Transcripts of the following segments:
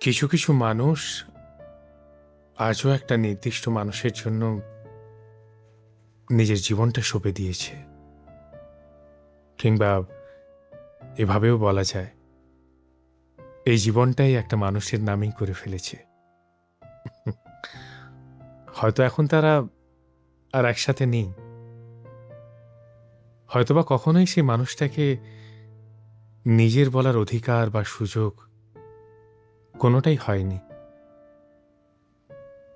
কিছু কিছু মানুষ আজও একটা নির্দিষ্ট মানুষের জন্য নিজের জীবনটা সঁপে দিয়েছে, কিংবা এভাবেও বলা যায় এই জীবনটাই একটা মানুষের নামেই করে ফেলেছে। হয়তো এখন তারা আর একসাথে নেই, হয়তোবা কখনোই সেই মানুষটাকে নিজের বলার অধিকার বা সুযোগ কোনোটাই হয়নি।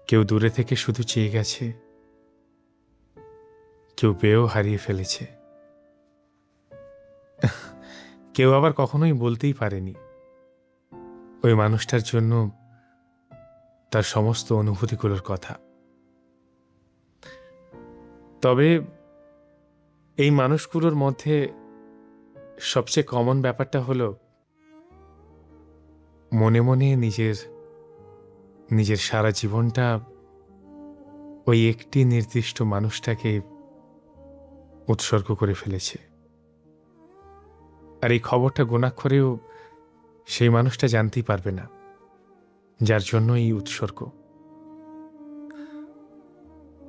কেউ দূরে থেকে শুধু চেয়ে গেছে, কেউ পেয়েও হারিয়ে ফেলেছে, কেউ আবার কখনোই বলতেই পারেনি ওই মানুষটার জন্য তার সমস্ত অনুভূতিগুলোর কথা। তবে এই মানুষগুলোর মধ্যে সবচেয়ে কমন ব্যাপারটা হলো মনে মনে নিজের নিজের সারা জীবনটা ওই একটি নির্দিষ্ট মানুষটাকে উৎসর্গ করে ফেলেছে। আর এই খবরটা গোনাক্ষরেও সেই মানুষটা জানতেই পারবে না যার জন্য এই উৎসর্গ।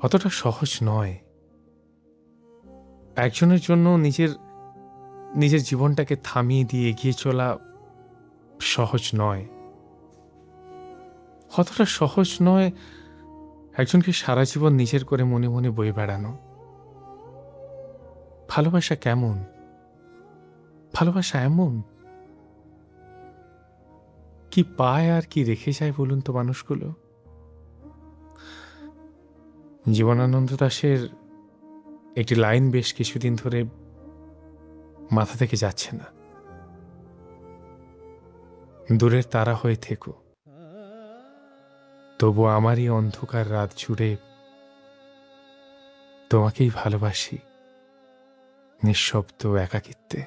অতটা সহজ নয় একজনের জন্য নিজের নিজের জীবনটাকে থামিয়ে দিয়ে এগিয়ে চলা। সহজ নয়, অতটা সহজ নয় একজনকে সারা জীবন নিজের করে মনে মনে বয়ে বেড়ানো। ভালোবাসা কেমন? ভালোবাসা এমন কি পায় আর কি রেখে যায় বলুন তো মানুষগুলো। জীবনানন্দ দাশের একটি লাইন বেশ কিছুদিন ধরে মাথা থেকে যাচ্ছে না, দূরের তারা হয়ে থেকো, তবু আমারই অন্ধকার রাত জুড়ে তোমাকেই ভালোবাসি নিঃশব্দ একাকিত্বে।